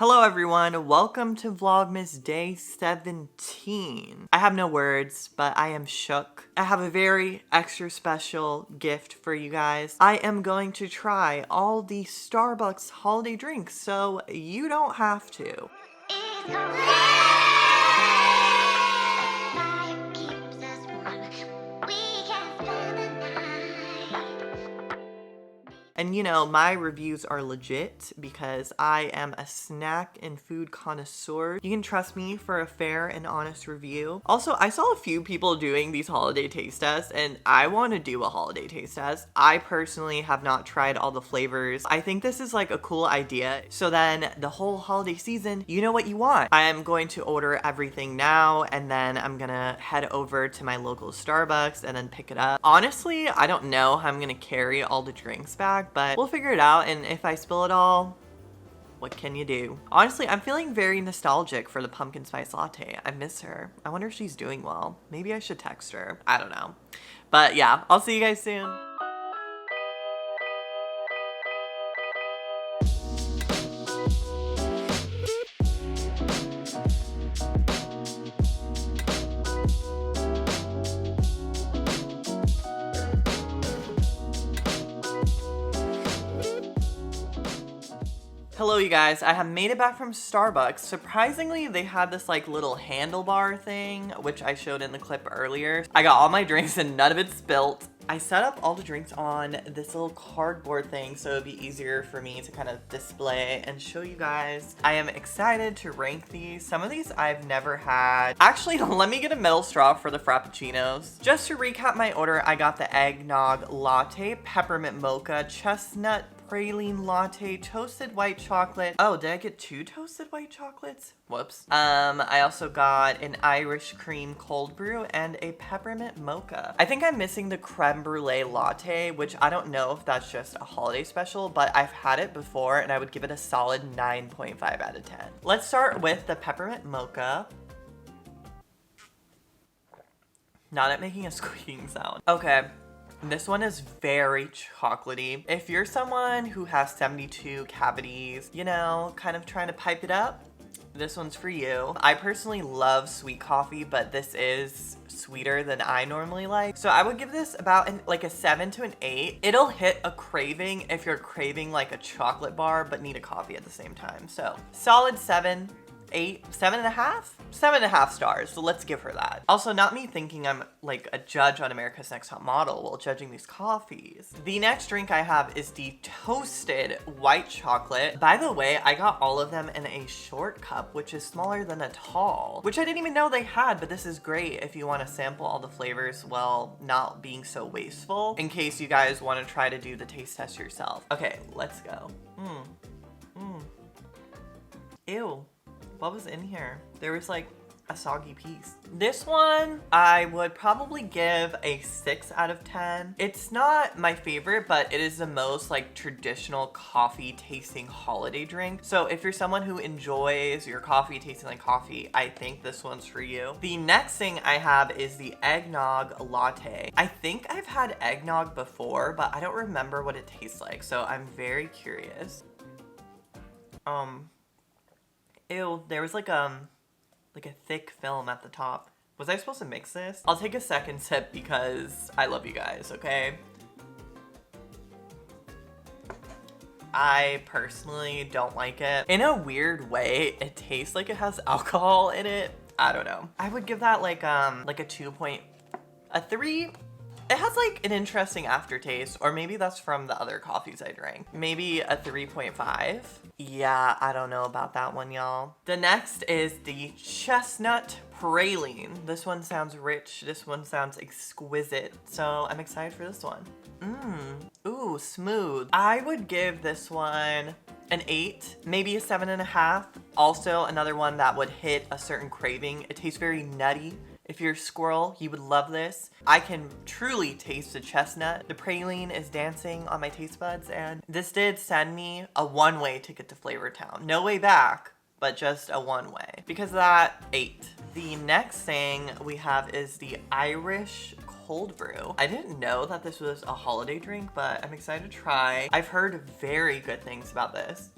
Hello everyone, welcome to Vlogmas Day 17. I have no words, but I am shook. I have a very extra special gift for you guys. I am going to try all the Starbucks holiday drinks, so you don't have to. And you know, my reviews are legit because I am a snack and food connoisseur. You can trust me for a fair and honest review. Also, I saw a few people doing these holiday taste tests and I want to do a holiday taste test. I personally have not tried all the flavors. I think this is like a cool idea. So then the whole holiday season, you know what you want. I am going to order everything now and then I'm gonna head over to my local Starbucks and then pick it up. Honestly, I don't know how I'm gonna carry all the drinks back, but we'll figure it out, and if I spill it all, what can you do? Honestly, I'm feeling very nostalgic for the pumpkin spice latte. I miss her. I wonder if she's doing well. Maybe I should text her. I don't know. But yeah, I'll see you guys soon. Hello you guys, I have made it back from Starbucks. Surprisingly, they had this like little handlebar thing, which I showed in the clip earlier. I got all my drinks and none of it spilt. I set up all the drinks on this little cardboard thing so it'd be easier for me to kind of display and show you guys. I am excited to rank these. Some of these I've never had. Actually, let me get a metal straw for the Frappuccinos. Just to recap my order, I got the eggnog latte, peppermint mocha, chestnut praline latte, toasted white chocolate. Oh, did I get 2 toasted white chocolates? Whoops. I also got an Irish cream cold brew and a peppermint mocha. I think I'm missing the creme brulee latte, which I don't know if that's just a holiday special, but I've had it before and I would give it a solid 9.5 out of 10. Let's start with the peppermint mocha. Not making a squeaking sound. Okay. This one is very chocolatey. If you're someone who has 72 cavities, you know, kind of trying to pipe it up, this one's for you. I personally love sweet coffee, but this is sweeter than I normally like. So I would give this about like a 7 to an 8. It'll hit a craving if you're craving like a chocolate bar, but need a coffee at the same time. So solid 7. 8, 7.5? 7.5 stars, so let's give her that. Also, not me thinking I'm like a judge on America's Next Top Model while judging these coffees. The next drink I have is the toasted white chocolate. By the way, I got all of them in a short cup, which is smaller than a tall, which I didn't even know they had, but this is great if you want to sample all the flavors while not being so wasteful, in case you guys want to try to do the taste test yourself. Okay, let's go. Ew. What was in here? There was like a soggy piece. This one, I would probably give a 6 out of 10. It's not my favorite, but it is the most like traditional coffee tasting holiday drink. So if you're someone who enjoys your coffee tasting like coffee, I think this one's for you. The next thing I have is the eggnog latte. I think I've had eggnog before, but I don't remember what it tastes like. So I'm very curious. Ew, there was like a thick film at the top. Was I supposed to mix this? I'll take a second sip because I love you guys, okay? I personally don't like it. In a weird way, it tastes like it has alcohol in it. I don't know. I would give that like a 3. It has like an interesting aftertaste, or maybe that's from the other coffees I drank. Maybe a 3.5. Yeah, I don't know about that one, y'all. The next is the chestnut praline. This one sounds rich. This one sounds exquisite. So I'm excited for this one. Ooh, smooth. I would give this one an 8, maybe a 7.5. Also, another one that would hit a certain craving. It tastes very nutty. If you're a squirrel, you would love this. I can truly taste the chestnut. The praline is dancing on my taste buds, and this did send me a one-way ticket to Flavor Town. No way back, but just a one-way. Because of that, 8. The next thing we have is the Irish cold brew. I didn't know that this was a holiday drink, but I'm excited to try. I've heard very good things about this.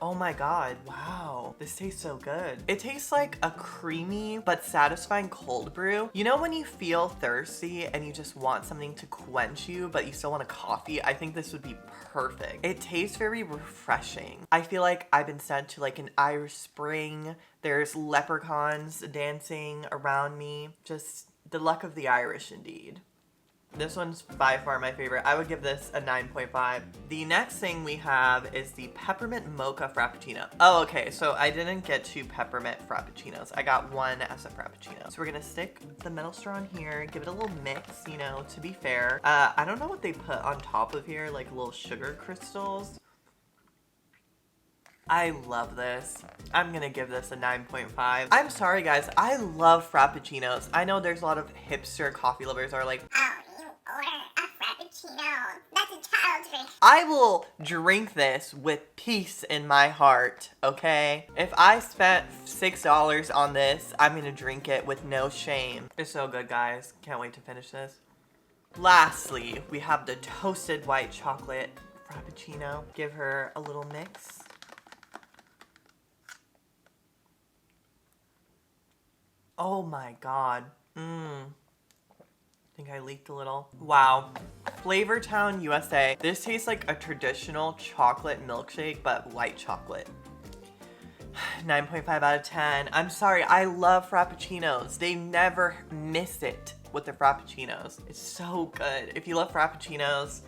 Oh my God, wow. This tastes so good. It tastes like a creamy but satisfying cold brew. You know when you feel thirsty and you just want something to quench you, but you still want a coffee? I think this would be perfect. It tastes very refreshing. I feel like I've been sent to like an Irish Spring. There's leprechauns dancing around me. Just the luck of the Irish indeed. This one's by far my favorite. I would give this a 9.5. The next thing we have is the peppermint mocha frappuccino. Oh, okay, so I didn't get 2 peppermint frappuccinos. I got 1 as a frappuccino. So we're gonna stick the metal straw in here, give it a little mix, you know, to be fair. I don't know what they put on top of here, like little sugar crystals. I love this. I'm gonna give this a 9.5. I'm sorry guys, I love frappuccinos. I know there's a lot of hipster coffee lovers are like, oh, you order a frappuccino. That's a child drink. I will drink this with peace in my heart, okay? If I spent $6 on this, I'm gonna drink it with no shame. It's so good, guys. Can't wait to finish this. Lastly, we have the toasted white chocolate frappuccino. Give her a little mix. Oh my God. I think I leaked a little. Wow. Flavortown, USA. This tastes like a traditional chocolate milkshake, but white chocolate. 9.5 out of 10. I'm sorry, I love frappuccinos. They never miss it with the frappuccinos. It's so good. If you love frappuccinos,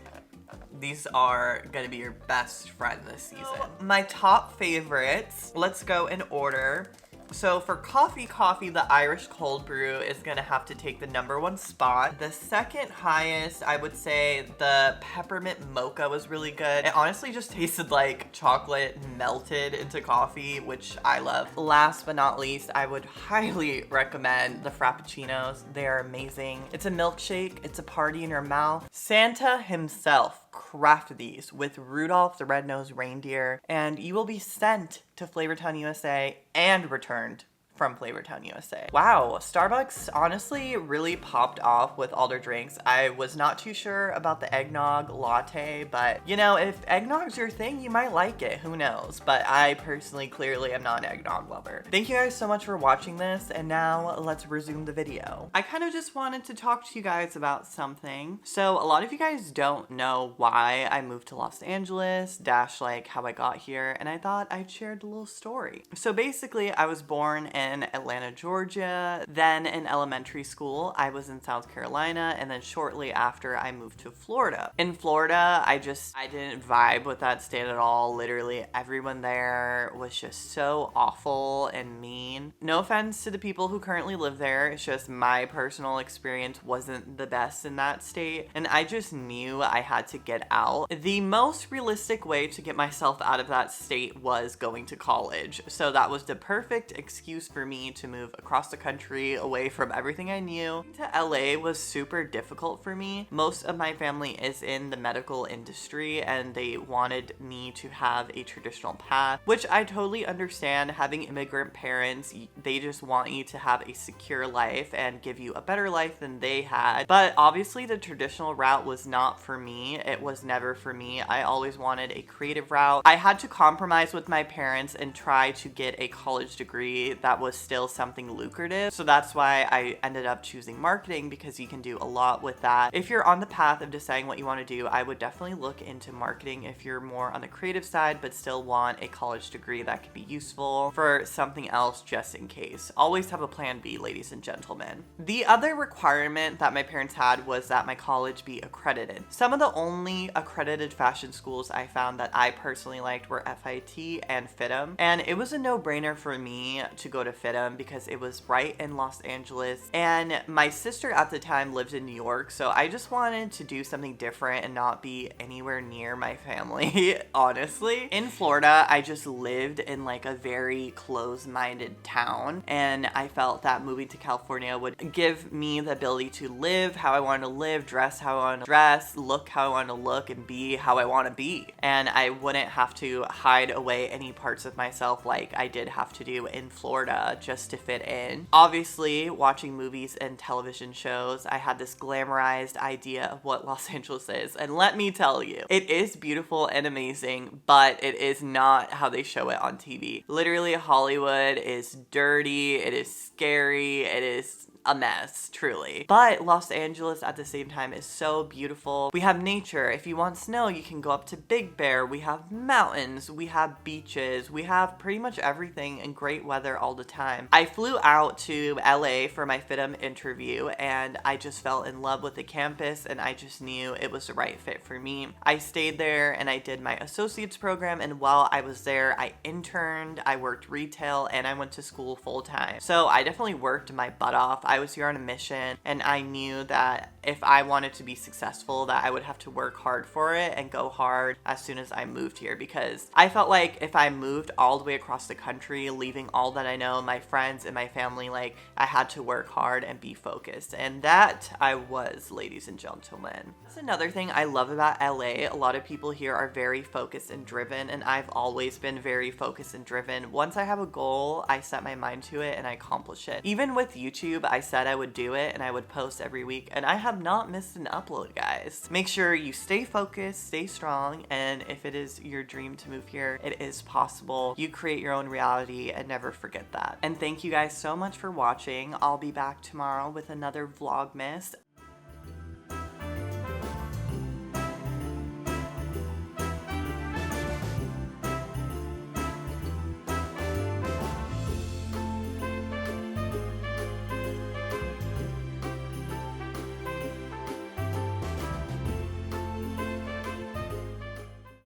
these are gonna be your best friend this season. My top favorites, let's go in order. So for coffee, the Irish cold brew is gonna have to take the #1 spot. The second highest, I would say the peppermint mocha was really good. It honestly just tasted like chocolate melted into coffee, which I love. Last but not least, I would highly recommend the frappuccinos. They are amazing. It's a milkshake, it's a party in your mouth. Santa himself crafted these with Rudolph the Red-Nosed Reindeer, and you will be sent to Flavortown, USA and returned from Flavortown, USA. Wow, Starbucks honestly really popped off with all their drinks. I was not too sure about the eggnog latte, but you know, if eggnog's your thing, you might like it, who knows? But I personally clearly am not an eggnog lover. Thank you guys so much for watching this, and now let's resume the video. I kind of just wanted to talk to you guys about something. So a lot of you guys don't know why I moved to Los Angeles, dash like how I got here, and I thought I'd share a little story. So basically, I was born in Atlanta, Georgia. Then in elementary school, I was in South Carolina, and then shortly after I moved to Florida. In Florida, I didn't vibe with that state at all. Literally everyone there was just so awful and mean. No offense to the people who currently live there, it's just my personal experience wasn't the best in that state, and I just knew I had to get out. The most realistic way to get myself out of that state was going to college, so that was the perfect excuse for me to move across the country away from everything I knew. To LA was super difficult for me. Most of my family is in the medical industry, and they wanted me to have a traditional path, which I totally understand. Having immigrant parents, they just want you to have a secure life and give you a better life than they had. But obviously the traditional route was not for me. It was never for me. I always wanted a creative route. I had to compromise with my parents and try to get a college degree that was still something lucrative. So that's why I ended up choosing marketing, because you can do a lot with that. If you're on the path of deciding what you want to do, I would definitely look into marketing if you're more on the creative side but still want a college degree that could be useful for something else just in case. Always have a plan B, ladies and gentlemen. The other requirement that my parents had was that my college be accredited. Some of the only accredited fashion schools I found that I personally liked were FIT and FITM, and it was a no-brainer for me to go to FITM because it was right in Los Angeles, and my sister at the time lived in New York, so I just wanted to do something different and not be anywhere near my family, honestly. In Florida, I just lived in like a very closed-minded town, and I felt that moving to California would give me the ability to live how I want to live, dress how I want to dress, look how I want to look, and be how I want to be. And I wouldn't have to hide away any parts of myself like I did have to do in Florida. extra just to fit in. Obviously, watching movies and television shows, I had this glamorized idea of what Los Angeles is. And let me tell you, it is beautiful and amazing, but it is not how they show it on TV. Literally, Hollywood is dirty, it is scary, it is a mess, truly. But Los Angeles at the same time is so beautiful. We have nature. If you want snow, you can go up to Big Bear. We have mountains, we have beaches, we have pretty much everything and great weather all the time. I flew out to LA for my FITM interview and I just fell in love with the campus and I just knew it was the right fit for me. I stayed there and I did my associate's program, and while I was there, I interned, I worked retail, and I went to school full time. So I definitely worked my butt off. I was here on a mission and I knew that if I wanted to be successful that I would have to work hard for it and go hard as soon as I moved here, because I felt like if I moved all the way across the country, leaving all that I know, my friends and my family, like I had to work hard and be focused, and that I was, ladies and gentlemen. That's another thing I love about LA. A lot of people here are very focused and driven, and I've always been very focused and driven. Once I have a goal, I set my mind to it and I accomplish it. Even with YouTube, I said I would do it and I would post every week, and I have not missed an upload, guys. Make sure you stay focused, stay strong, and if it is your dream to move here, it is possible. You create your own reality and never forget that. And thank you guys so much for watching. I'll be back tomorrow with another Vlogmas.